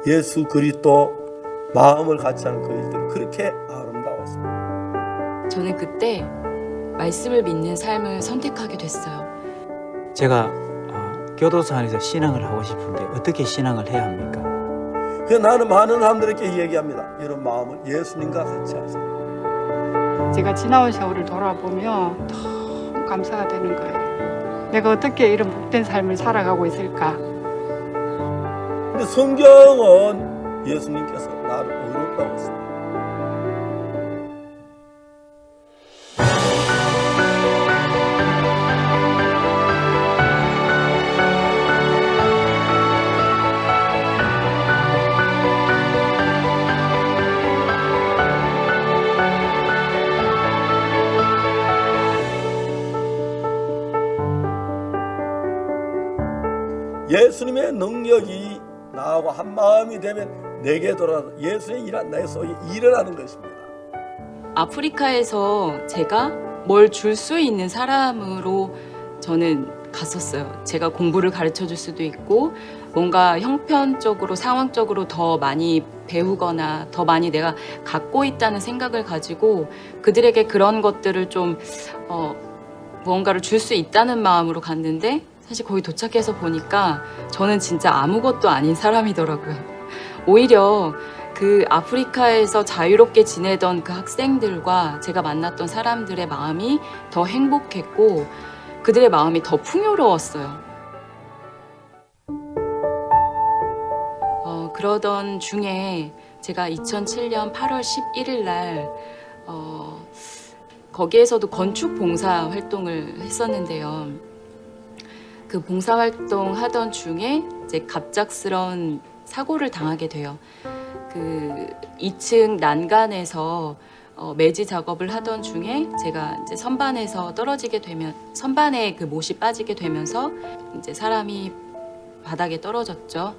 예수 그리스도 마음을 같이 하는 그 일들이 그렇게 아름다웠습니다. 저는 그때 말씀을 믿는 삶을 선택하게 됐어요. 제가 교도소 안에서 신앙을 하고 싶은데 어떻게 신앙을 해야 합니까? 그래서 나는 많은 사람들에게 얘기합니다. 이런 마음을 예수님과 같이 하세요. 제가 지나온 세월을 돌아보며 너무 감사가 되는 거예요. 내가 어떻게 이런 복된 삶을 살아가고 있을까? 근데 성경은 예수님께서 나를 의롭다고 했습니다. 예수님의 능력이 나하고 한 마음이 되면 내게 돌아서 예수의 일한 나의 속에 일어나는 것입니다. 아프리카에서 제가 뭘 줄 수 있는 사람으로 저는 갔었어요. 제가 공부를 가르쳐 줄 수도 있고 뭔가 형편적으로 상황적으로 더 많이 배우거나 더 많이 내가 갖고 있다는 생각을 가지고 그들에게 그런 것들을 좀 무언가를 줄 수 있다는 마음으로 갔는데 사실 거기 도착해서 보니까 저는 진짜 아무것도 아닌 사람이더라고요. 오히려 그 아프리카에서 자유롭게 지내던 그 학생들과 제가 만났던 사람들의 마음이 더 행복했고 그들의 마음이 더 풍요로웠어요. 그러던 중에 제가 2007년 8월 11일 날 거기에서도 건축 봉사 활동을 했었는데요. 그 봉사활동 하던 중에 이제 갑작스러운 사고를 당하게 돼요. 그 2층 난간에서 매지 작업을 하던 중에 제가 이제 선반에서 떨어지게 되면 선반에 그 못이 빠지게 되면서 이제 사람이 바닥에 떨어졌죠.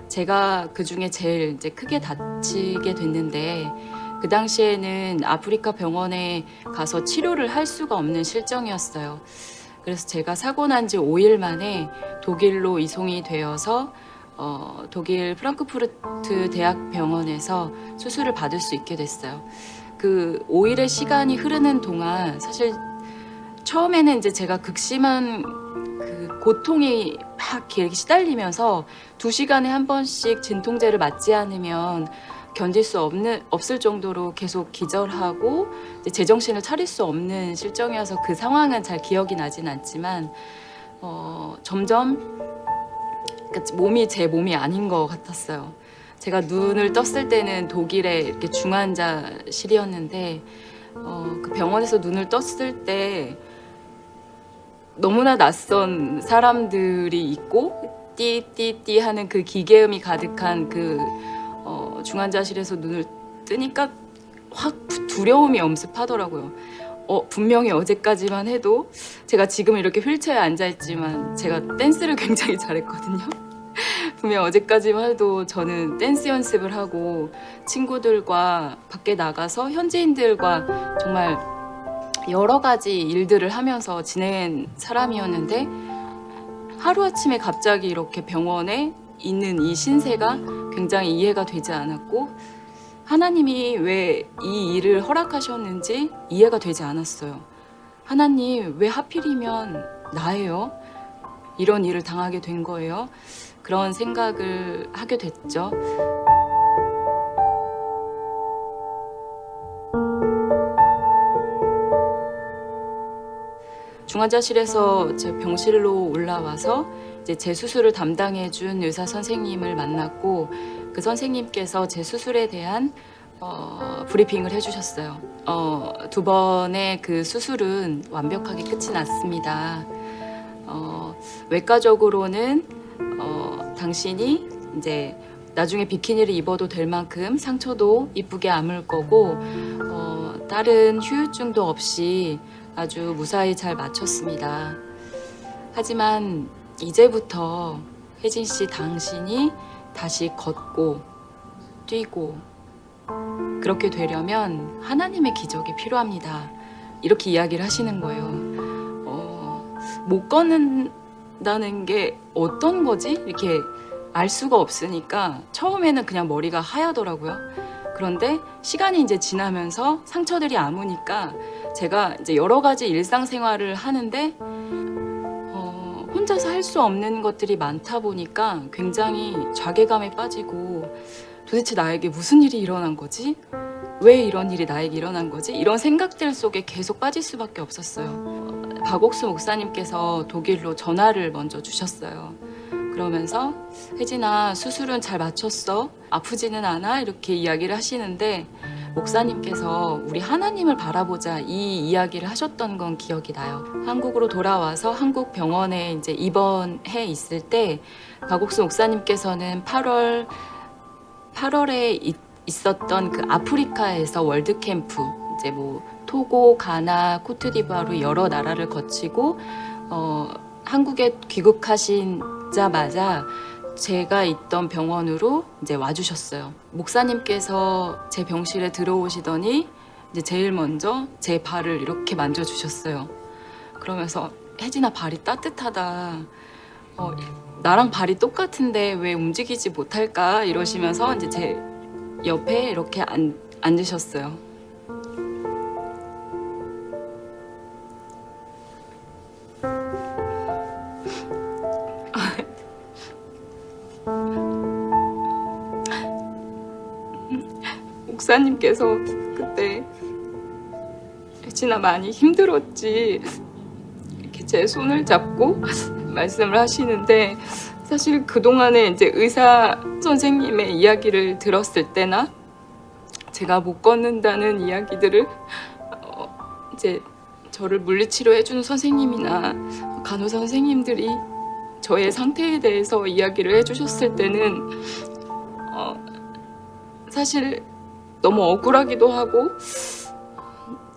제가 그 중에 제일 이제 크게 다치게 됐는데 그 당시에는 아프리카 병원에 가서 치료를 할 수가 없는 실정이었어요. 그래서 제가 사고 난 지 5일 만에 독일로 이송이 되어서 독일 프랑크푸르트 대학병원에서 수술을 받을 수 있게 됐어요. 그 5일의 시간이 흐르는 동안 사실 처음에는 이제 제가 극심한 그 고통이 막 이렇게 시달리면서 2시간에 한 번씩 진통제를 맞지 않으면 견딜 수 없을 정도로 계속 기절하고 제정신을 차릴 수 없는 실정이어서 그 상황은 잘 기억이 나진 않지만 점점 몸이 제 몸이 아닌 것 같았어요. 제가 눈을 떴을 때는 독일의 이렇게 중환자실이었는데 그 병원에서 눈을 떴을 때 너무나 낯선 사람들이 있고 띠띠띠 하는 그 기계음이 가득한 그 중환자실에서 눈을 뜨니까 확 두려움이 엄습하더라고요. 분명히 어제까지만 해도 제가 지금 이렇게 휠체어에 앉아있지만 제가 댄스를 굉장히 잘했거든요. 분명 어제까지만 해도 저는 댄스 연습을 하고 친구들과 밖에 나가서 현지인들과 정말 여러 가지 일들을 하면서 지낸 사람이었는데 하루아침에 갑자기 이렇게 병원에 있는 이 신세가 굉장히 이해가 되지 않았고 하나님이 왜 이 일을 허락하셨는지 이해가 되지 않았어요. 하나님 왜 하필이면 나예요? 이런 일을 당하게 된 거예요? 그런 생각을 하게 됐죠. 중환자실에서 제 병실로 올라와서 이제 제 수술을 담당해 준 의사 선생님을 만났고 그 선생님께서 제 수술에 대한 브리핑을 해주셨어요. 2번의 그 수술은 완벽하게 끝이 났습니다. 외과적으로는 당신이 이제 나중에 비키니를 입어도 될 만큼 상처도 이쁘게 아물 거고 다른 후유증도 없이 아주 무사히 잘 마쳤습니다. 하지만 이제부터 혜진 씨 당신이 다시 걷고 뛰고 그렇게 되려면 하나님의 기적이 필요합니다. 이렇게 이야기를 하시는 거예요. 못 걷는다는 게 어떤 거지? 이렇게 알 수가 없으니까 처음에는 그냥 머리가 하얗더라고요. 그런데 시간이 이제 지나면서 상처들이 아무니까 제가 이제 여러 가지 일상생활을 하는데 혼자서 할 수 없는 것들이 많다 보니까 굉장히 자괴감에 빠지고 도대체 나에게 무슨 일이 일어난 거지? 왜 이런 일이 나에게 일어난 거지? 이런 생각들 속에 계속 빠질 수밖에 없었어요. 박옥수 목사님께서 독일로 전화를 먼저 주셨어요. 그러면서 혜진아, 수술은 잘 마쳤어? 아프지는 않아? 이렇게 이야기를 하시는데 목사님께서 우리 하나님을 바라보자 이 이야기를 하셨던 건 기억이 나요. 한국으로 돌아와서 한국 병원에 이제 입원해 있을 때 박옥수 목사님께서는 8월에 있었던 그 아프리카에서 월드 캠프 이제 뭐 토고, 가나, 코트디부아르 여러 나라를 거치고 한국에 귀국하시자마자 제가 있던 병원으로 이제 와주셨어요. 목사님께서 제 병실에 들어오시더니 이제 제일 먼저 제 발을 이렇게 만져주셨어요. 그러면서 혜진아, 발이 따뜻하다. 나랑 발이 똑같은데 왜 움직이지 못할까? 이러시면서 이제 제 옆에 이렇게 앉으셨어요. 목사님께서 그때 혜진아 많이 힘들었지 이렇게 제 손을 잡고 말씀을 하시는데 사실 그동안에 이제 의사 선생님의 이야기를 들었을 때나 제가 못 걷는다는 이야기들을 이제 저를 물리치료 해주는 선생님이나 간호사 선생님들이 저의 상태에 대해서 이야기를 해주셨을 때는 사실 너무 억울하기도 하고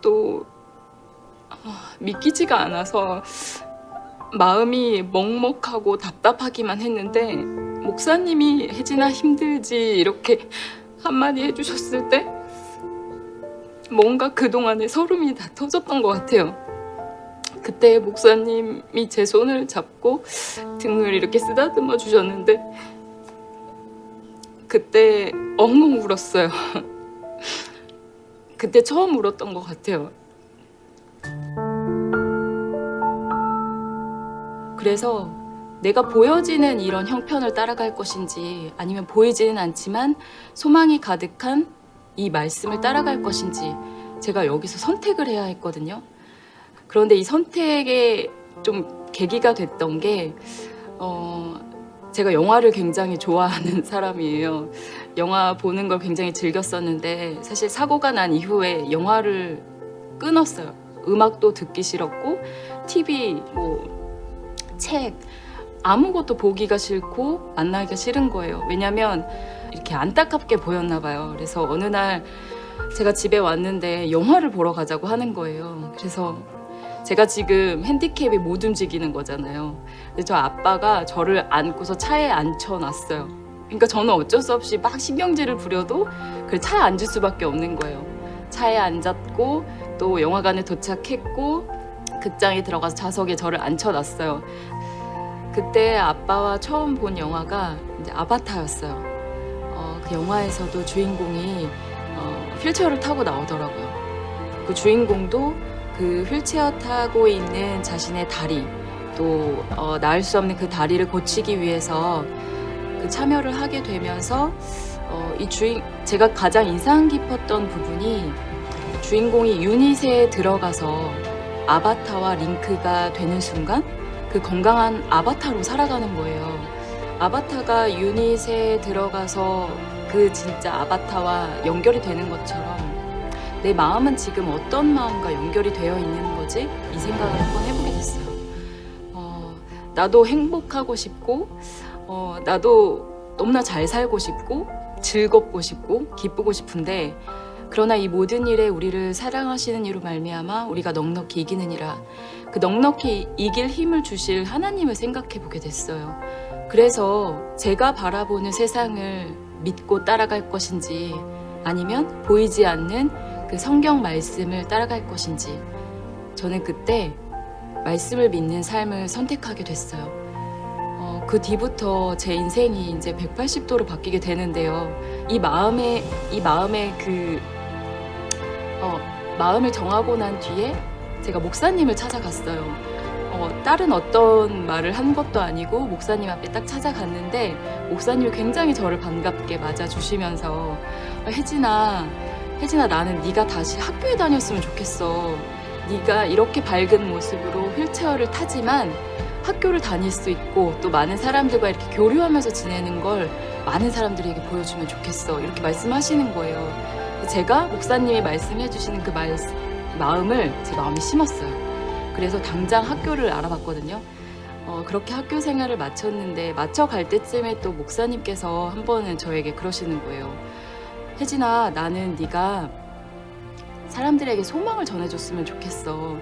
또 믿기지가 않아서 마음이 먹먹하고 답답하기만 했는데 목사님이 혜진아 힘들지 이렇게 한마디 해주셨을 때 뭔가 그동안에 서름이 다 터졌던 것 같아요. 그때 목사님이 제 손을 잡고 등을 이렇게 쓰다듬어 주셨는데 그때 엉엉 울었어요. 그때 처음 울었던 것 같아요. 그래서 내가 보여지는 이런 형편을 따라갈 것인지 아니면 보이지는 않지만 소망이 가득한 이 말씀을 따라갈 것인지 제가 여기서 선택을 해야 했거든요. 그런데 이 선택에 좀 계기가 됐던 게 제가 영화를 굉장히 좋아하는 사람이에요. 영화 보는 걸 굉장히 즐겼었는데 사실 사고가 난 이후에 영화를 끊었어요. 음악도 듣기 싫었고 TV, 책 아무것도 보기가 싫고 만나기가 싫은 거예요. 왜냐면 이렇게 안타깝게 보였나 봐요. 그래서 어느 날 제가 집에 왔는데 영화를 보러 가자고 하는 거예요. 그래서 제가 지금 핸디캡이 못 움직이는 거잖아요. 근데 저 아빠가 저를 안고서 차에 앉혀놨어요. 그러니까 저는 어쩔 수 없이 막 신경질을 부려도 그 차에 앉을 수밖에 없는 거예요. 차에 앉았고 또 영화관에 도착했고 극장에 들어가서 좌석에 저를 앉혀놨어요. 그때 아빠와 처음 본 영화가 이제 아바타였어요. 그 영화에서도 주인공이 휠체어를 타고 나오더라고요. 그 주인공도 그 휠체어 타고 있는 자신의 다리 또 나을 수 없는 그 다리를 고치기 위해서 그 참여를 하게 되면서 제가 가장 인상 깊었던 부분이 주인공이 유닛에 들어가서 아바타와 링크가 되는 순간 그 건강한 아바타로 살아가는 거예요. 아바타가 유닛에 들어가서 그 진짜 아바타와 연결이 되는 것처럼 내 마음은 지금 어떤 마음과 연결이 되어 있는 거지? 이 생각을 한번 해보게 됐어요. 나도 행복하고 싶고 나도 너무나 잘 살고 싶고 즐겁고 싶고 기쁘고 싶은데 그러나 이 모든 일에 우리를 사랑하시는 이로 말미암아 우리가 넉넉히 이기느니라. 그 넉넉히 이길 힘을 주실 하나님을 생각해 보게 됐어요. 그래서 제가 바라보는 세상을 믿고 따라갈 것인지 아니면 보이지 않는 그 성경 말씀을 따라갈 것인지 저는 그때 말씀을 믿는 삶을 선택하게 됐어요. 그 뒤부터 제 인생이 이제 180도로 바뀌게 되는데요. 이 마음의 마음을 정하고 난 뒤에 제가 목사님을 찾아갔어요. 다른 어떤 말을 한 것도 아니고 목사님 앞에 딱 찾아갔는데 목사님이 굉장히 저를 반갑게 맞아주시면서 혜진아 나는 네가 다시 학교에 다녔으면 좋겠어. 네가 이렇게 밝은 모습으로 휠체어를 타지만 학교를 다닐 수 있고 또 많은 사람들과 이렇게 교류하면서 지내는 걸 많은 사람들에게 보여주면 좋겠어. 이렇게 말씀하시는 거예요. 제가 목사님이 말씀해 주시는 그 마음을 제 마음에 심었어요. 그래서 당장 학교를 알아봤거든요. 그렇게 학교 생활을 마쳤는데 마쳐갈 때쯤에 또 목사님께서 한 번은 저에게 그러시는 거예요. 혜진아, 나는 네가 사람들에게 소망을 전해줬으면 좋겠어.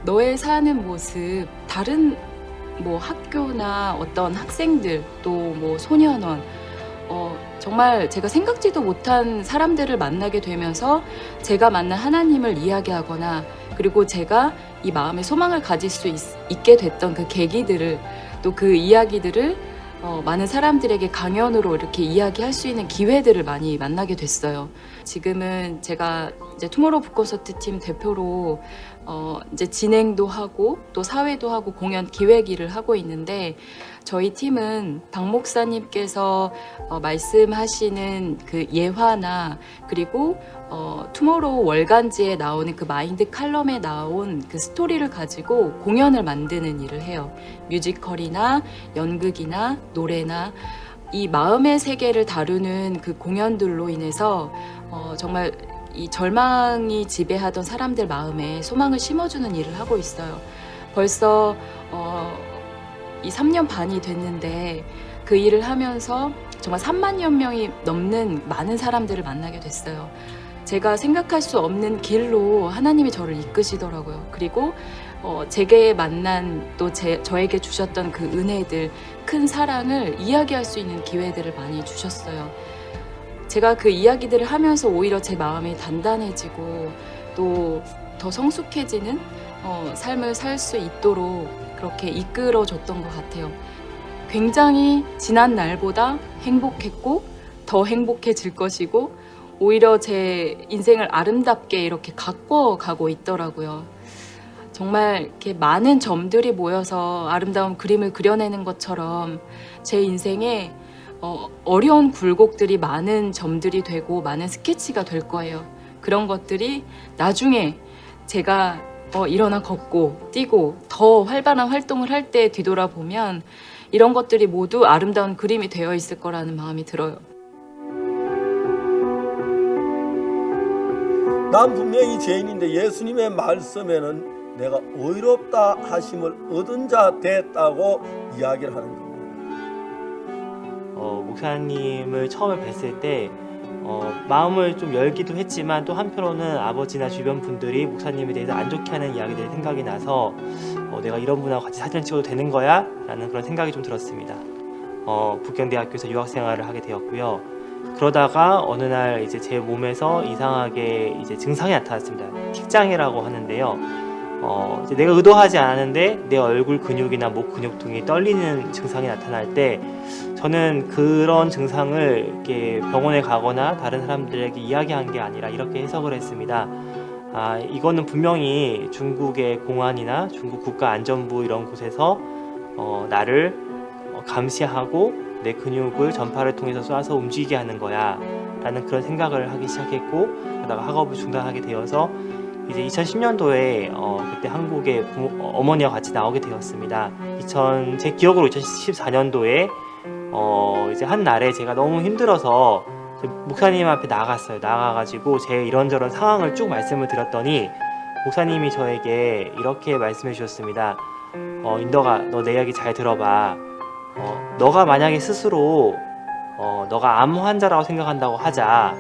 너의 사는 모습 다른 뭐 학교나 어떤 학생들 또 뭐 소년원 정말 제가 생각지도 못한 사람들을 만나게 되면서 제가 만난 하나님을 이야기하거나 그리고 제가 이 마음의 소망을 가질 수 있게 됐던 그 계기들을 또 그 이야기들을 많은 사람들에게 강연으로 이렇게 이야기할 수 있는 기회들을 많이 만나게 됐어요. 지금은 제가 이제 투모로우 북콘서트 팀 대표로 이제 진행도 하고 또 사회도 하고 공연 기획 일을 하고 있는데 저희 팀은 박 목사님께서 말씀하시는 그 예화나 그리고 투모로우 월간지에 나오는 그 마인드 칼럼에 나온 그 스토리를 가지고 공연을 만드는 일을 해요. 뮤지컬이나 연극이나 노래나 이 마음의 세계를 다루는 그 공연들로 인해서 정말 이 절망이 지배하던 사람들 마음에 소망을 심어주는 일을 하고 있어요. 벌써 이 3년 반이 됐는데 그 일을 하면서 정말 3만여 명이 넘는 많은 사람들을 만나게 됐어요. 제가 생각할 수 없는 길로 하나님이 저를 이끄시더라고요. 그리고 제게 만난 또 저에게 주셨던 그 은혜들, 큰 사랑을 이야기할 수 있는 기회들을 많이 주셨어요. 제가 그 이야기들을 하면서 오히려 제 마음이 단단해지고 또 더 성숙해지는 삶을 살 수 있도록 그렇게 이끌어줬던 것 같아요. 굉장히 지난 날보다 행복했고 더 행복해질 것이고 오히려 제 인생을 아름답게 이렇게 가꿔가고 있더라고요. 정말 이렇게 많은 점들이 모여서 아름다운 그림을 그려내는 것처럼 제 인생에 어려운 굴곡들이 많은 점들이 되고 많은 스케치가 될 거예요. 그런 것들이 나중에 제가 일어나 걷고 뛰고 더 활발한 활동을 할 때 뒤돌아보면 이런 것들이 모두 아름다운 그림이 되어 있을 거라는 마음이 들어요. 난 분명히 죄인인데 예수님의 말씀에는 내가 의롭다 하심을 얻은 자 됐다고 이야기를 하는 겁니다. 목사님을 처음에 뵀을 때 마음을 좀 열기도 했지만 또 한편으로는 아버지나 주변 분들이 목사님에 대해서 안 좋게 하는 이야기들이 생각이 나서 내가 이런 분하고 같이 사진을 찍어도 되는 거야? 라는 그런 생각이 좀 들었습니다. 북경대학교에서 유학생활을 하게 되었고요. 그러다가 어느 날 이제 제 몸에서 이상하게 이제 증상이 나타났습니다. 틱장애라고 하는데요. 이제 내가 의도하지 않았는데 내 얼굴 근육이나 목 근육 등이 떨리는 증상이 나타날 때 저는 그런 증상을 이렇게 병원에 가거나 다른 사람들에게 이야기한 게 아니라 이렇게 해석을 했습니다. 이거는 분명히 중국의 공안이나 중국 국가안전부 이런 곳에서 나를 감시하고 내 근육을 전파를 통해서 쏴서 움직이게 하는 거야 라는 그런 생각을 하기 시작했고 그러다가 학업을 중단하게 되어서 이제 2010년도에 그때 한국에 어머니와 같이 나오게 되었습니다. 제 기억으로 2014년도에 이제 한 날에 제가 너무 힘들어서 목사님 앞에 나가가지고 제 이런저런 상황을 쭉 말씀을 드렸더니 목사님이 저에게 이렇게 말씀해 주셨습니다. 인덕아, 너 내 이야기 잘 들어봐. 너가 만약에 스스로 너가 암 환자라고 생각한다고 하자.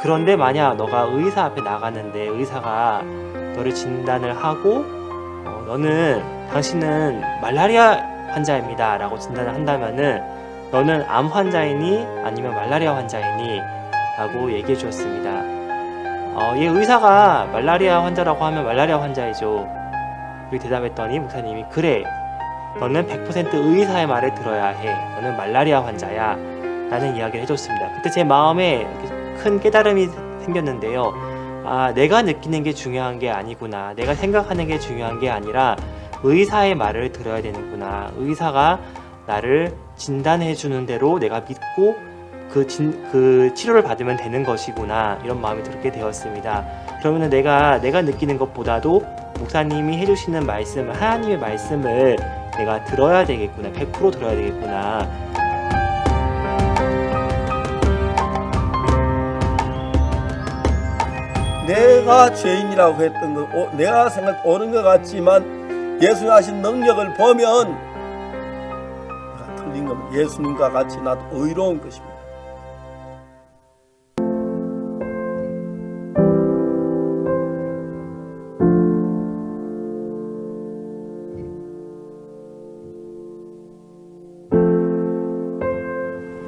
그런데 만약 너가 의사 앞에 나갔는데 의사가 너를 진단을 하고 당신은 말라리아 환자입니다 라고 진단을 한다면은 너는 암 환자이니 아니면 말라리아 환자이니 라고 얘기해 주었습니다. 의사가 말라리아 환자라고 하면 말라리아 환자이죠. 그렇게 대답했더니 목사님이 그래, 너는 100% 의사의 말을 들어야 해. 너는 말라리아 환자야. 라는 이야기를 해줬습니다. 그때 제 마음에 큰 깨달음이 생겼는데요. 아, 내가 느끼는 게 중요한 게 아니구나. 내가 생각하는 게 중요한 게 아니라 의사의 말을 들어야 되는구나. 의사가 나를 진단해 주는 대로 내가 믿고 그 치료를 받으면 되는 것이구나. 이런 마음이 들게 되었습니다. 그러면 내가 느끼는 것보다도 목사님이 해주시는 말씀, 하나님의 말씀을 내가 들어야 되겠구나. 100% 들어야 되겠구나. 내가 죄인이라고 했던 거, 내가 생각 옳은 것 같지만 예수님 하신 능력을 보면 내가 틀린 겁니다. 예수님과 같이 나도 의로운 것입니다.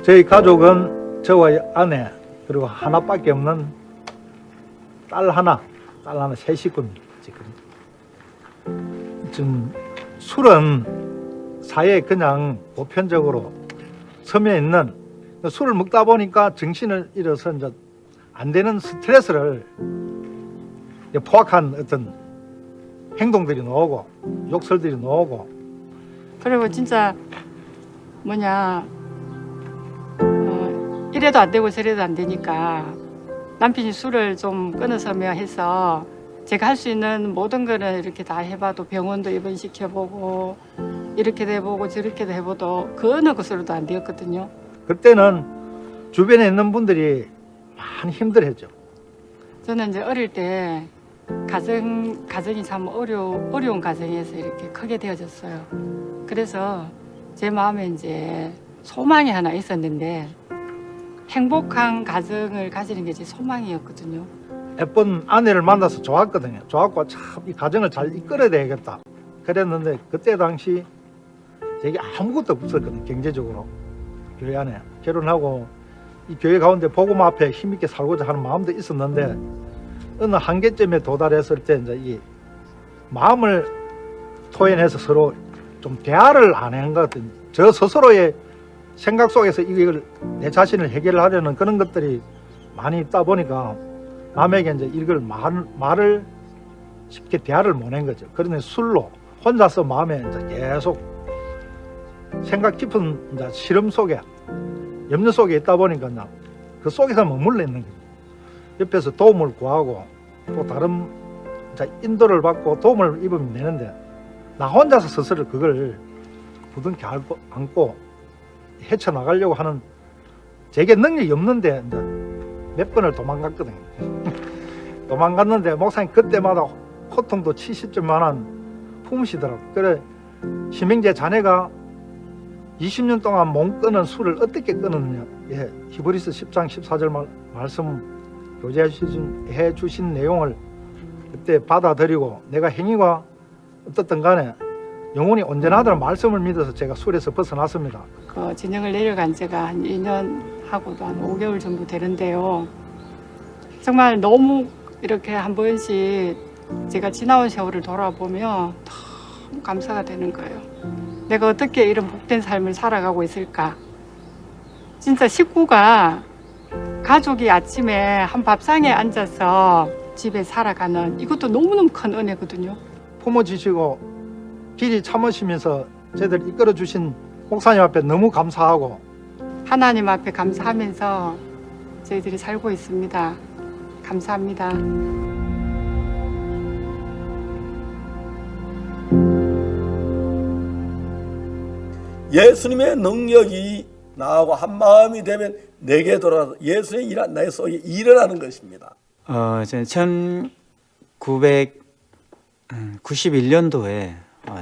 저희 가족은 저와 아내 그리고 하나밖에 없는 딸 하나 세 식구입니다. 지금 술은 사회에 그냥 보편적으로 섬에 있는, 술을 먹다 보니까 정신을 잃어서 이제 안 되는 스트레스를 포악한 어떤 행동들이 나오고 욕설들이 나오고, 그리고 진짜 이래도 안 되고 저래도 안 되니까 남편이 술을 좀 끊어서며 해서 제가 할 수 있는 모든 거는 이렇게 다 해봐도 병원도 입원시켜보고 이렇게도 해보고 저렇게도 해봐도 그 어느 것으로도 안 되었거든요. 그때는 주변에 있는 분들이 많이 힘들었죠. 저는 이제 어릴 때 가정이 참 어려운 가정에서 이렇게 크게 되어졌어요. 그래서 제 마음에 이제 소망이 하나 있었는데 행복한 가정을 가지는 게 제 소망이었거든요. 예쁜 아내를 만나서 좋았거든요. 좋았고 참 이 가정을 잘 이끌어야 되겠다 그랬는데, 그때 당시 제게 아무것도 없었거든요. 경제적으로. 교회 안에 결혼하고 이 교회 가운데 복음 앞에 힘있게 살고자 하는 마음도 있었는데, 어느 한계점에 도달했을 때 이제 이 마음을 토해내서 서로 좀 대화를 안 한 것 같은, 저 스스로의 생각 속에서 이걸 내 자신을 해결하려는 그런 것들이 많이 있다 보니까 남에게 이제 이걸 말을 쉽게 대화를 못 한 거죠. 그러니 술로 혼자서 마음에 이제 계속 생각 깊은 이제 시름 속에, 염려 속에 있다 보니까 그 속에서 머물러 있는 거죠. 옆에서 도움을 구하고 또 다른 인도를 받고 도움을 입으면 되는데, 나 혼자서 스스로 그걸 부둥켜 안고 헤쳐나가려고 하는, 제게 능력이 없는데 이제 몇 번을 도망갔거든요. 도망갔는데 목사님 그때마다 고통도 70점만한 품으시더라고요. 그래, 심형제 자네가 20년 동안 못 끊은 술을 어떻게 끊었느냐. 예, 히브리서 10장 14절 말씀 교제해 주신 내용을 그때 받아들이고, 내가 행위가 어떻든 간에 영혼이 온전하다는 말씀을 믿어서 제가 술에서 벗어났습니다. 그 진영을 내려간 지가 한 2년 하고도 한 5개월 정도 되는데요. 정말 너무 이렇게 한 번씩 제가 지나온 세월을 돌아보며 너무 감사가 되는 거예요. 내가 어떻게 이런 복된 삶을 살아가고 있을까. 진짜 식구가, 가족이 아침에 한 밥상에 앉아서 집에 살아가는, 이것도 너무너무 큰 은혜거든요. 품어주시고 길이 참으시면서 저희들 이끌어주신 목사님 앞에 너무 감사하고 하나님 앞에 감사하면서 저희들이 살고 있습니다. 감사합니다. 예수님의 능력이 나하고 한 마음이 되면 내게 돌아서 예수의 일한 내 속에 일어나는 것입니다. 저는 1991년도에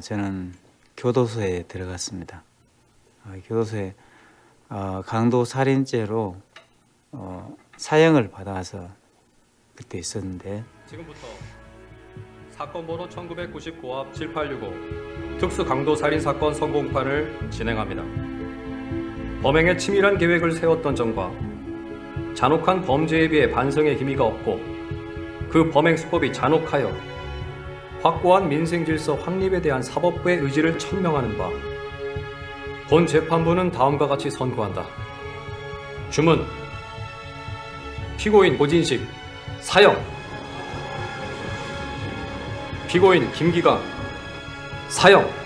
저는 교도소에 들어갔습니다. 교도소에 강도 살인죄로 사형을 받아서 그때 있었는데, 지금부터 사건 번호 1999합 7865 특수 강도 살인 사건 선공판을 진행합니다. 범행에 치밀한 계획을 세웠던 점과 잔혹한 범죄에 비해 반성의 기미가 없고 그 범행 수법이 잔혹하여 확고한 민생질서 확립에 대한 사법부의 의지를 천명하는 바, 본 재판부는 다음과 같이 선고한다. 주문. 피고인 고진식 사형. 피고인 김기강 사형.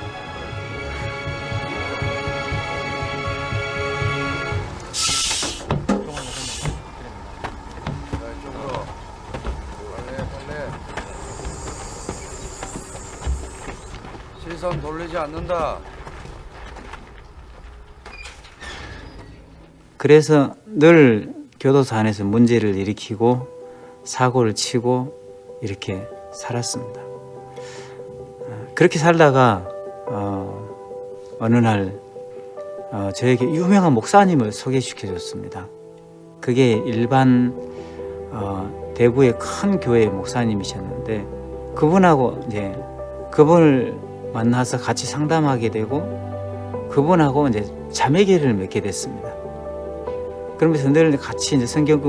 시선 돌리지 않는다. 그래서 늘 교도소 안에서 문제를 일으키고 사고를 치고 이렇게 살았습니다. 그렇게 살다가 어느 날 저에게 유명한 목사님을 소개시켜 줬습니다. 그게 일반 대구의 큰 교회의 목사님이셨는데 그분하고 이제 그분을 만나서 같이 상담하게 되고 그분하고 이제 자매기를 맺게 됐습니다. 그러면서 늘 같이 이제 성경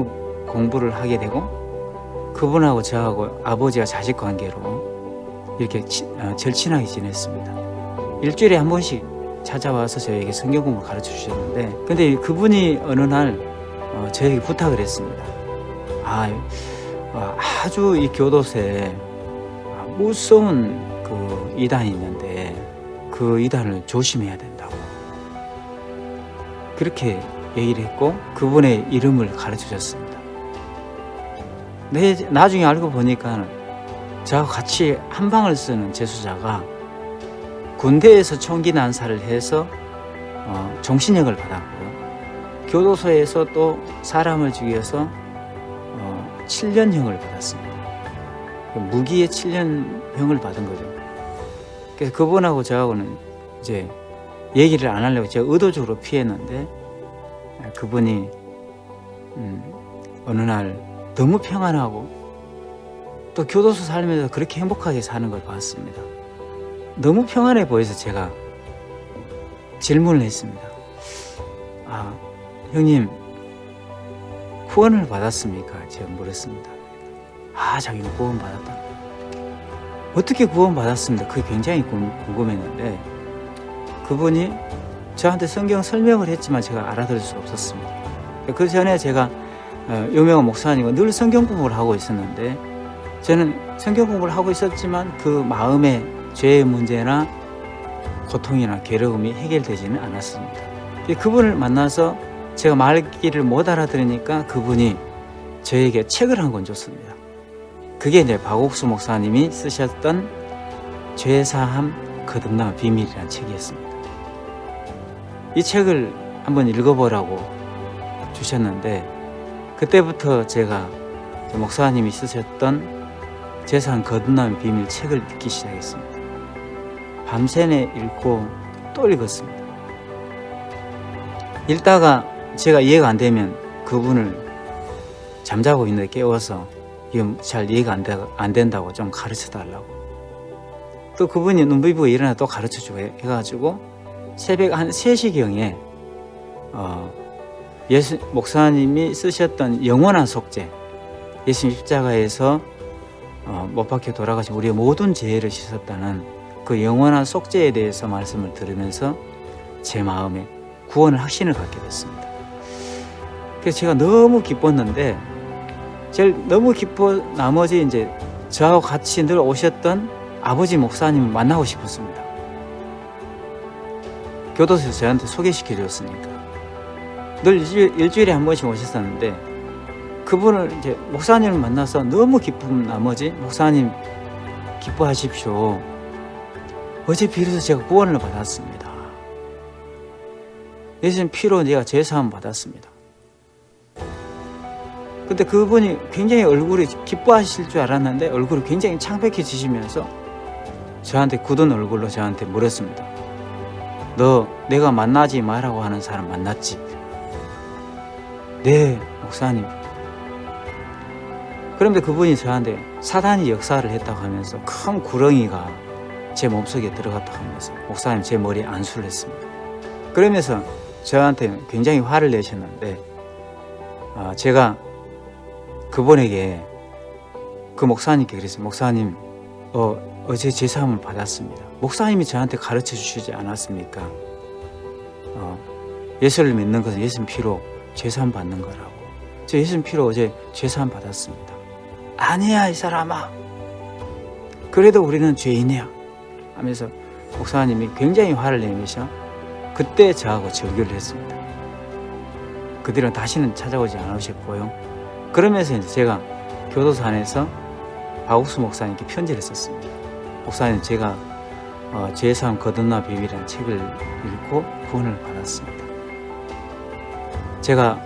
공부를 하게 되고 그분하고 저하고 아버지와 자식 관계로 이렇게 절친하게 지냈습니다. 일주일에 한 번씩 찾아와서 저에게 성경 공부를 가르쳐 주셨는데 근데 그분이 어느 날 저에게 부탁을 했습니다. 아주 이 교도소에 무서운 그 이단이 있는데 그 이단을 조심해야 된다고 그렇게 얘기를 했고 그분의 이름을 가르쳐 줬습니다. 나중에 알고 보니까 저하고 같이 한 방을 쓰는 재수자가 군대에서 총기 난사를 해서 종신형을 받았고요. 교도소에서 또 사람을 죽여서 7년형을 받았습니다. 무기에 7년형을 받은 거죠. 그래서 그분하고 저하고는 이제 얘기를 안 하려고 제가 의도적으로 피했는데 그분이 어느 날 너무 평안하고 또 교도소 살면서 그렇게 행복하게 사는 걸 봤습니다. 너무 평안해 보여서 제가 질문을 했습니다. 형님 구원을 받았습니까? 제가 물었습니다. 자기는 구원 받았다. 어떻게 구원 받았습니다. 그게 굉장히 궁금했는데 그분이 저한테 성경 설명을 했지만 제가 알아들을 수 없었습니다. 그 전에 제가 유명한 목사님과 늘 성경 공부를 하고 있었는데 저는 성경 공부를 하고 있었지만 그 마음의 죄의 문제나 고통이나 괴로움이 해결되지는 않았습니다. 그분을 만나서 제가 말귀를 못 알아들으니까 그분이 저에게 책을 한 권 줬습니다. 그게 이제 박옥수 목사님이 쓰셨던 죄사함 거듭남 비밀이라는 책이었습니다. 이 책을 한번 읽어보라고 주셨는데 그때부터 제가 목사님이 쓰셨던 죄사함 거듭남 비밀 책을 읽기 시작했습니다. 밤새내 읽고 또 읽었습니다. 읽다가 제가 이해가 안 되면 그분을 잠자고 있는데 깨워서 이거 잘 이해가 안 된다고 좀 가르쳐 달라고. 또 그분이 눈 비비고 일어나 또 가르쳐 주고 해가지고 새벽 한 3시경에 예수 목사님이 쓰셨던 영원한 속죄, 예수님 십자가에서 못 박혀 돌아가신 우리의 모든 죄를 씻었다는 그 영원한 속죄에 대해서 말씀을 들으면서 제 마음에 구원을 확신을 갖게 됐습니다. 그래서 제가 너무 기뻤는데 제일 너무 기뻐 나머지 이제 저하고 같이 늘 오셨던 아버지 목사님을 만나고 싶었습니다. 교도소에서 저한테 소개시켜 줬으니까 늘 일주일에 한 번씩 오셨었는데 그분을 이제 목사님을 만나서 너무 기쁜 나머지 목사님 기뻐하십시오. 어제 비로소 제가 구원을 받았습니다. 예수님 피로 내가 죄사함 받았습니다. 근데 그분이 굉장히 얼굴이 기뻐하실 줄 알았는데 얼굴이 굉장히 창백해지시면서 저한테 굳은 얼굴로 저한테 물었습니다. 너 내가 만나지 말라고 하는 사람 만났지? 네, 목사님. 그런데 그분이 저한테 사단이 역사를 했다고 하면서 큰 구렁이가 제 몸속에 들어갔다고 하면서 목사님 제 머리에 안수를 했습니다. 그러면서 저한테 굉장히 화를 내셨는데 제가 그분에게 그 목사님께 그랬어요. 목사님 어제 제사함을 받았습니다. 목사님이 저한테 가르쳐 주시지 않았습니까? 예수를 믿는 것은 예수님 피로 제사함 받는 거라고. 저 예수님 피로 어제 제사함 받았습니다. 아니야 이 사람아. 그래도 우리는 죄인이야 하면서 목사님이 굉장히 화를 내면서 그때 저하고 절교를 했습니다. 그 뒤로 다시는 찾아오지 않으셨고요. 그러면서 이제 제가 교도소 안에서 박옥수 목사님께 편지를 썼습니다. 목사님, 제가 죄사함 거듭나 비밀이라는 책을 읽고 구원을 받았습니다. 제가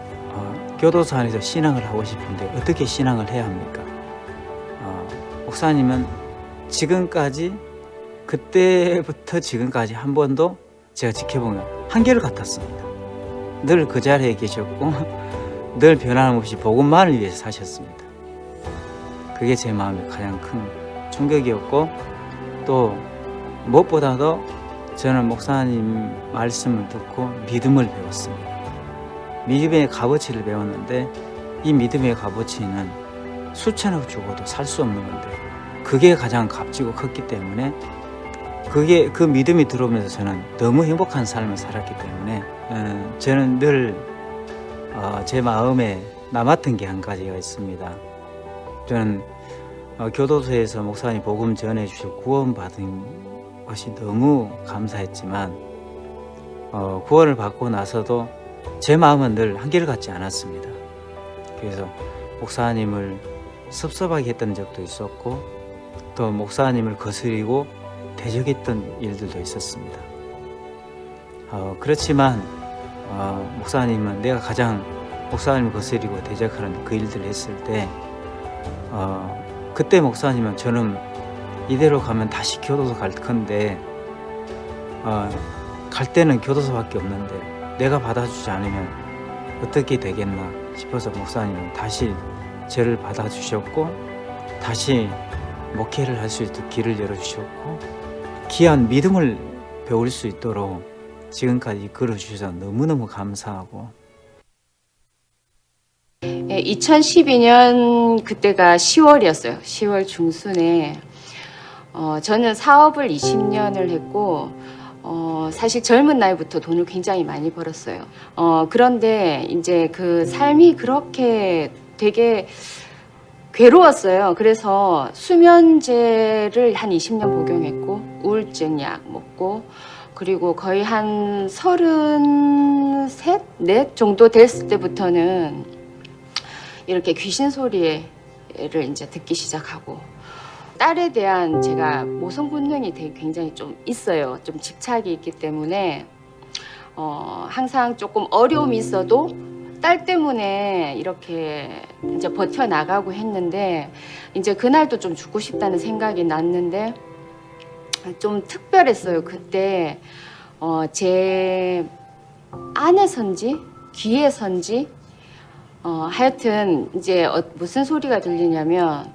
교도소 안에서 신앙을 하고 싶은데 어떻게 신앙을 해야 합니까? 목사님은 지금까지, 그때부터 지금까지 한 번도 제가 지켜보면 한결 같았습니다. 늘 그 자리에 계셨고 늘 변함없이 복음만을 위해서 사셨습니다. 그게 제 마음에 가장 큰 충격이었고, 또 무엇보다도 저는 목사님 말씀을 듣고 믿음을 배웠습니다. 믿음의 값어치를 배웠는데, 이 믿음의 값어치는 수천억 주고도 살 수 없는 건데, 그게 가장 값지고 컸기 때문에, 그 믿음이 들어오면서 저는 너무 행복한 삶을 살았기 때문에, 저는 늘 제 마음에 남았던 게 한 가지가 있습니다. 저는 교도소에서 목사님 복음 전해주시고 구원받은 것이 너무 감사했지만, 구원을 받고 나서도 제 마음은 늘 한결같지 않았습니다. 그래서 목사님을 섭섭하게 했던 적도 있었고, 또 목사님을 거스리고 대적했던 일들도 있었습니다. 그렇지만 목사님은 내가 가장 목사님을 거스리고 대적하는 그 일들을 했을 때, 그때 목사님은 저는 이대로 가면 다시 교도소 갈 건데, 갈 때는 교도소밖에 없는데 내가 받아주지 않으면 어떻게 되겠나 싶어서 목사님은 다시 저를 받아주셨고, 다시 목회를 할 수 있도록 길을 열어주셨고, 귀한 믿음을 배울 수 있도록 지금까지 이끌어주셔서 너무너무 감사하고. 2012년 그때가 10월이었어요. 10월 중순에 저는 사업을 20년을 했고, 사실 젊은 나이부터 돈을 굉장히 많이 벌었어요. 그런데 이제 그 삶이 그렇게 되게 괴로웠어요. 그래서 수면제를 한 20년 복용했고, 우울증 약 먹고, 그리고 거의 한 33, 4 정도 됐을 때부터는 이렇게 귀신 소리를 이제 듣기 시작하고, 딸에 대한 제가 모성 본능이 되게 굉장히 좀 있어요. 좀 집착이 있기 때문에 항상 조금 어려움이 있어도 딸 때문에 이렇게 이제 버텨 나가고 했는데, 이제 그날도 좀 죽고 싶다는 생각이 났는데 좀 특별했어요. 그때 제 안에선지 귀에선지 하여튼 이제 무슨 소리가 들리냐면,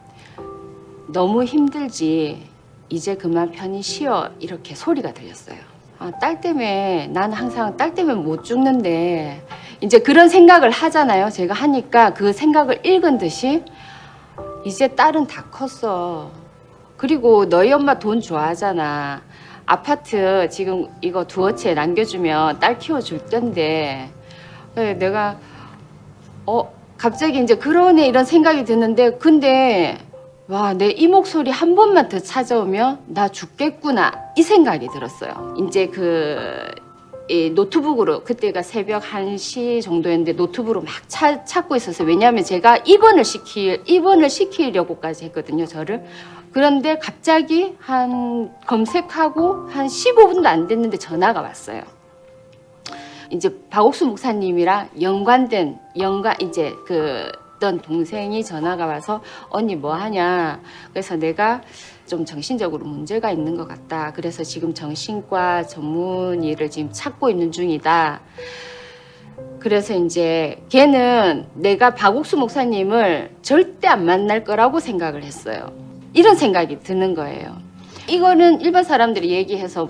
너무 힘들지, 이제 그만 편히 쉬어, 이렇게 소리가 들렸어요. 딸 때문에, 난 항상 딸 때문에 못 죽는데, 이제 그런 생각을 하잖아요. 제가 하니까 그 생각을 읽은 듯이, 이제 딸은 다 컸어. 그리고 너희 엄마 돈 좋아하잖아. 아파트 지금 이거 2억 채 남겨주면 딸 키워줄 텐데. 내가 갑자기 이제 그러네 이런 생각이 드는데, 근데 와, 내 이 목소리 한 번만 더 찾아오면 나 죽겠구나, 이 생각이 들었어요. 이제 이 노트북으로, 그때가 새벽 1시 정도였는데 노트북으로 막 찾고 있었어요. 왜냐하면 제가 입원을 시키려고까지 했거든요, 저를. 그런데 갑자기 검색하고 한 15분도 안 됐는데 전화가 왔어요. 이제 박옥수 목사님이랑 이제 어떤 동생이 전화가 와서, 언니 뭐 하냐. 그래서 내가 좀 정신적으로 문제가 있는 것 같다. 그래서 지금 정신과 전문의를 지금 찾고 있는 중이다. 그래서 이제 걔는 내가 박옥수 목사님을 절대 안 만날 거라고 생각을 했어요. 이런 생각이 드는 거예요. 이거는 일반 사람들이 얘기해서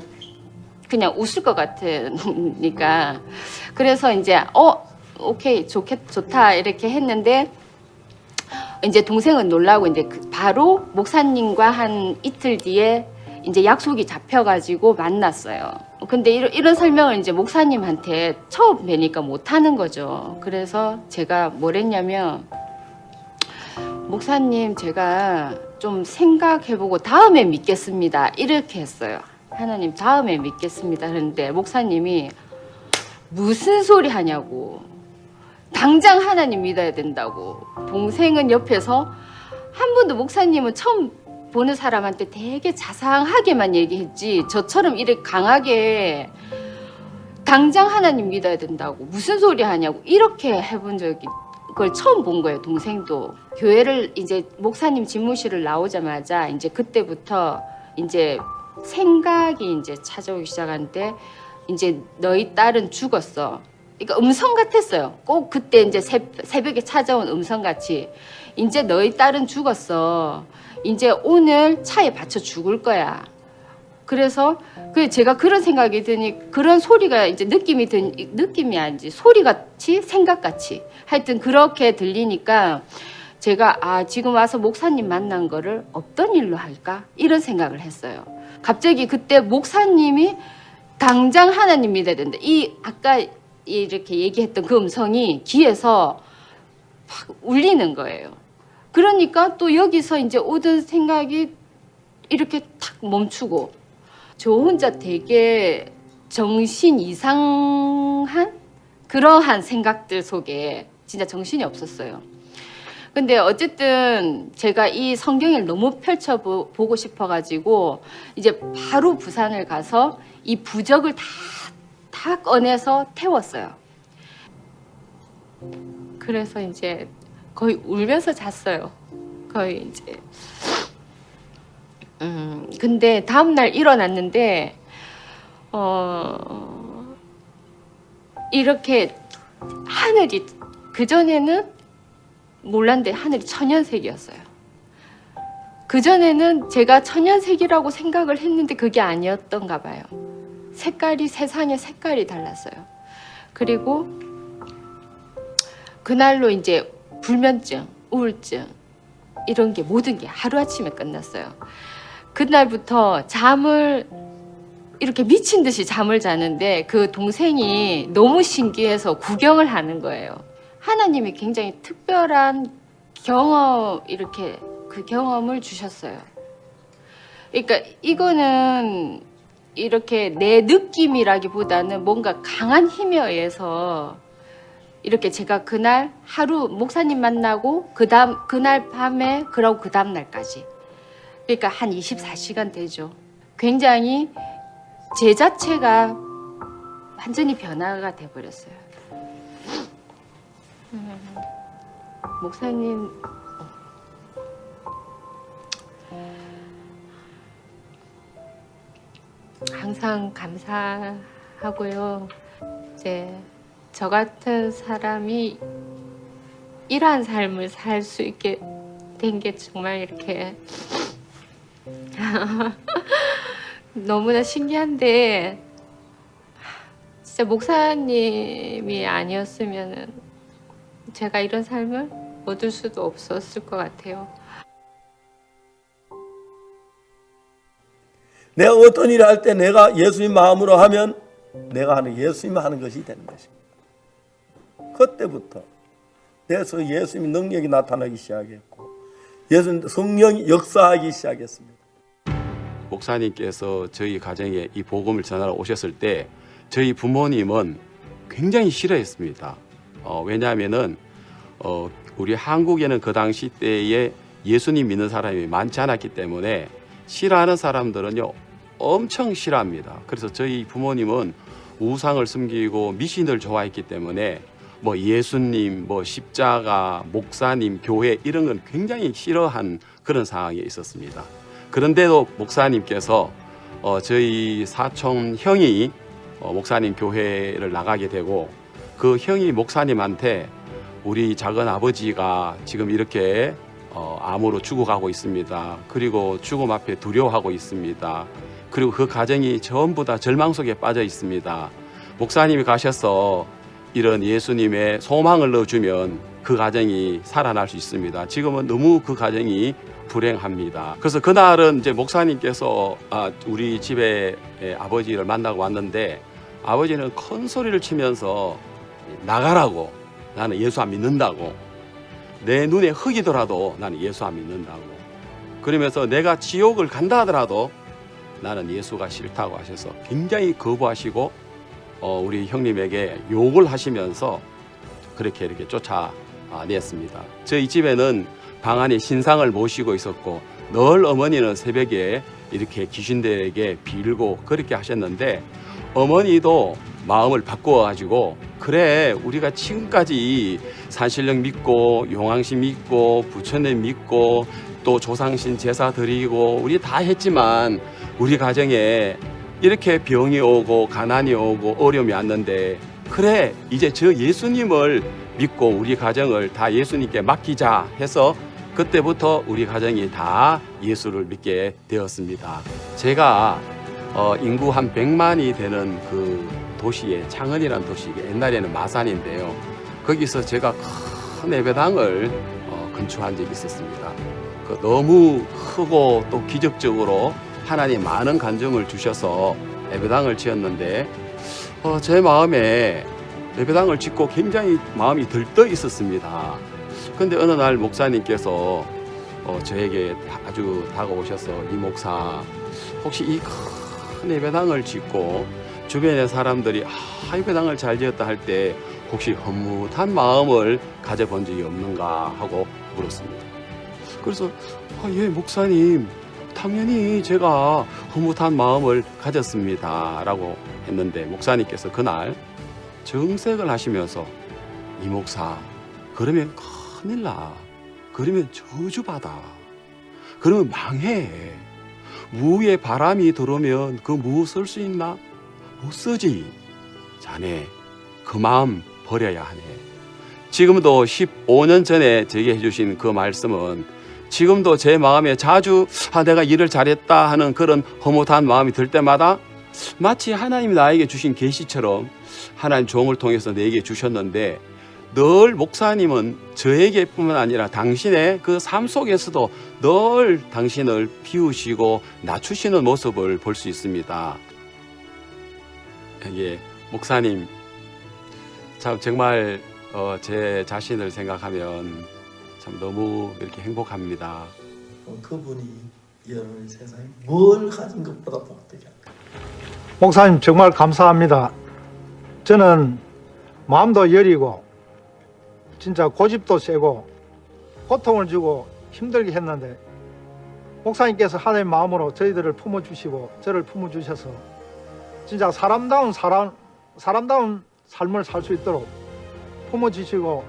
그냥 웃을 것 같으니까. 그래서 이제 오케이, 좋다 이렇게 했는데, 이제 동생은 놀라고 이제 바로 목사님과 한 이틀 뒤에 이제 약속이 잡혀가지고 만났어요. 근데 이런 설명을 이제 목사님한테 처음 뵈니까 못하는 거죠. 그래서 제가 뭘 했냐면, 목사님 제가 좀 생각해보고 다음에 믿겠습니다, 이렇게 했어요. 하나님 다음에 믿겠습니다. 그런데 목사님이 무슨 소리 하냐고, 당장 하나님 믿어야 된다고. 동생은 옆에서 한 번도, 목사님은 처음 보는 사람한테 되게 자상하게만 얘기했지, 저처럼 이렇게 강하게 당장 하나님 믿어야 된다고, 무슨 소리 하냐고 이렇게 해본 적이, 그걸 처음 본 거예요. 동생도 교회를 이제 목사님 집무실을 나오자마자 이제 그때부터 이제 생각이 이제 찾아오기 시작한데, 이제 너희 딸은 죽었어. 그러니까 음성 같았어요. 꼭 그때 이제 새벽에 찾아온 음성 같이, 이제 너희 딸은 죽었어. 이제 오늘 차에 받쳐 죽을 거야. 그래서 제가 그런 생각이 드니, 그런 소리가 이제 느낌이 아니지, 소리같이 생각같이 하여튼 그렇게 들리니까 제가 지금 와서 목사님 만난 거를 없던 일로 할까, 이런 생각을 했어요. 갑자기 그때 목사님이 당장 하나님 믿어야 된다, 아까 이렇게 얘기했던 그 음성이 귀에서 막 울리는 거예요. 그러니까 또 여기서 이제 오던 생각이 이렇게 탁 멈추고, 저 혼자 되게 정신 이상한 그러한 생각들 속에 진짜 정신이 없었어요. 근데 어쨌든 제가 이 성경을 너무 펼쳐보고 싶어가지고 이제 바로 부산을 가서 이 부적을 다 꺼내서 태웠어요. 그래서 이제 거의 울면서 잤어요. 거의 이제. 근데 다음날 일어났는데, 이렇게 하늘이, 그전에는 몰랐는데 하늘이 천연색이었어요. 그전에는 제가 천연색이라고 생각을 했는데 그게 아니었던가 봐요. 색깔이, 세상의 색깔이 달랐어요. 그리고 그날로 이제 불면증, 우울증 이런 게 모든 게 하루아침에 끝났어요. 그날부터 잠을 이렇게 미친 듯이 잠을 자는데 그 동생이 너무 신기해서 구경을 하는 거예요. 하나님이 굉장히 특별한 이렇게 그 경험을 주셨어요. 그러니까 이거는 이렇게 내 느낌이라기보다는 뭔가 강한 힘에 의해서 이렇게 제가 그날 하루 목사님 만나고 그날 밤에, 그러고 그 다음 날까지, 그러니까 한 24시간 되죠. 굉장히 제 자체가 완전히 변화가 돼버렸어요. 목사님, 항상 감사하고요. 이제 저 같은 사람이 이러한 삶을 살 수 있게 된 게 정말 이렇게 너무나 신기한데, 진짜 목사님이 아니었으면 제가 이런 삶을 얻을 수도 없었을 것 같아요. 내가 어떤 일을 할 때 내가 예수님 마음으로 하면 내가 하는 예수님 하는 것이 되는 것입니다. 그때부터 내서 예수님의 능력이 나타나기 시작했고 예수님 성령이 역사하기 시작했습니다. 목사님께서 저희 가정에 이 복음을 전하러 오셨을 때 저희 부모님은 굉장히 싫어했습니다. 왜냐하면은 우리 한국에는 그 당시 때에 예수님 믿는 사람이 많지 않았기 때문에 싫어하는 사람들은요 엄청 싫어합니다. 그래서 저희 부모님은 우상을 숨기고 미신을 좋아했기 때문에 뭐 예수님, 뭐 십자가, 목사님, 교회 이런 건 굉장히 싫어한 그런 상황에 있었습니다. 그런데도 목사님께서 저희 사촌 형이 목사님 교회를 나가게 되고 그 형이 목사님한테 우리 작은 아버지가 지금 이렇게 암으로 죽어가고 있습니다. 그리고 죽음 앞에 두려워하고 있습니다. 그리고 그 가정이 전부 다 절망 속에 빠져 있습니다. 목사님이 가셔서 이런 예수님의 소망을 넣어주면 그 가정이 살아날 수 있습니다. 지금은 너무 그 가정이 불행합니다. 그래서 그날은 이제 목사님께서 우리 집에 아버지를 만나고 왔는데 아버지는 큰 소리를 치면서 나가라고, 나는 예수 안 믿는다고, 내 눈에 흙이더라도 나는 예수 안 믿는다고, 그러면서 내가 지옥을 간다 하더라도 나는 예수가 싫다고 하셔서 굉장히 거부하시고 우리 형님에게 욕을 하시면서 그렇게 이렇게 쫓아냈습니다. 저희 집에는 방 안에 신상을 모시고 있었고 늘 어머니는 새벽에 이렇게 귀신들에게 빌고 그렇게 하셨는데 어머니도 마음을 바꾸어가지고 그래 우리가 지금까지 산신령 믿고 용왕신 믿고 부처님 믿고 또 조상신 제사 드리고 우리 다 했지만 우리 가정에 이렇게 병이 오고 가난이 오고 어려움이 왔는데 그래 이제 저 예수님을 믿고 우리 가정을 다 예수님께 맡기자 해서 그때부터 우리 가정이 다 예수를 믿게 되었습니다. 제가 인구 한 100만이 되는 그 도시에 창원이라는 도시, 옛날에는 마산인데요. 거기서 제가 큰 예배당을 건축한 적이 있었습니다. 너무 크고 또 기적적으로 하나님 많은 간증을 주셔서 예배당을 지었는데 제 마음에 예배당을 짓고 굉장히 마음이 들떠 있었습니다. 그런데 어느 날 목사님께서 저에게 아주 다가오셔서 이 목사 혹시 이 큰 예배당을 짓고 주변의 사람들이 예배당을 잘 지었다 할 때 혹시 허무한 마음을 가져본 적이 없는가 하고 물었습니다. 그래서 예 목사님 당연히 제가 허무한 마음을 가졌습니다 라고 했는데 목사님께서 그날 정색을 하시면서 이 목사 그러면 큰일 나, 그러면 저주받아, 그러면 망해, 무에 바람이 들어오면 그 무 쓸 수 있나? 못 쓰지. 자네 그 마음 버려야 하네. 지금도 15년 전에 제게 해주신 그 말씀은 지금도 제 마음에 자주 내가 일을 잘했다 하는 그런 허무한 마음이 들 때마다 마치 하나님이 나에게 주신 계시처럼 하나님 종을 통해서 내게 주셨는데 늘 목사님은 저에게뿐만 아니라 당신의 그 삶 속에서도 늘 당신을 비우시고 낮추시는 모습을 볼 수 있습니다. 예, 목사님 참 정말 제 자신을 생각하면 참 너무 이렇게 행복합니다. 그분이 여러분의 세상에 뭘 가진 것보다 복되지 않을까. 목사님 정말 감사합니다. 저는 마음도 여리고 진짜 고집도 세고 고통을 주고 힘들게 했는데 목사님께서 하나님의 마음으로 저희들을 품어주시고 저를 품어주셔서 진짜 사람다운 삶을 살 수 있도록 품어주시고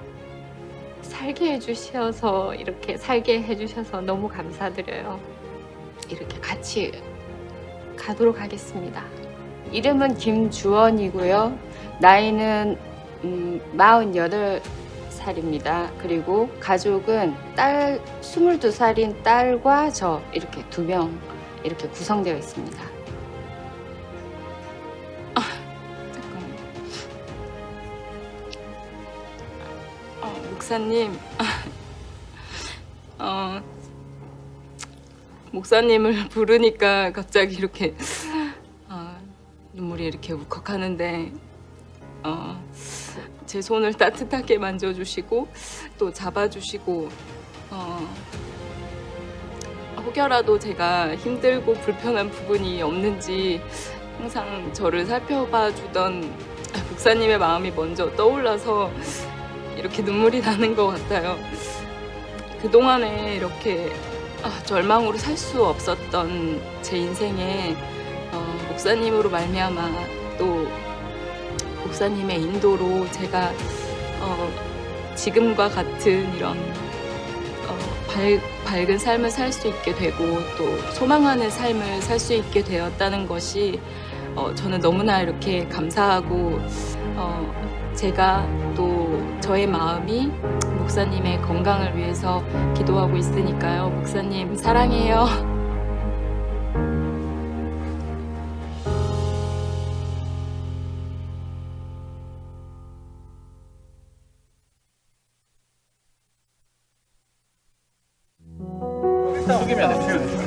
살게 해주셔서 이렇게 살게 해주셔서 너무 감사드려요. 이렇게 같이 가도록 하겠습니다. 이름은 김주원이고요. 나이는 48살입니다. 그리고 가족은 딸 22살인 딸과 저 이렇게 2명 이렇게 구성되어 있습니다. 잠깐만요. 목사님, 목사님을 부르니까 갑자기 이렇게 눈물이 이렇게 울컥하는데 제 손을 따뜻하게 만져주시고 또 잡아주시고 혹여라도 제가 힘들고 불편한 부분이 없는지 항상 저를 살펴봐 주던 목사님의 마음이 먼저 떠올라서 이렇게 눈물이 나는 것 같아요. 그동안에 이렇게 절망으로 살 수 없었던 제 인생에 목사님으로 말미암아 또 목사님의 인도로 제가 지금과 같은 이런 밝은 삶을 살 수 있게 되고 또 소망하는 삶을 살 수 있게 되었다는 것이 저는 너무나 이렇게 감사하고 제가 또 저의 마음이 목사님의 건강을 위해서 기도하고 있으니까요. 목사님 사랑해요. 숙이면 돼.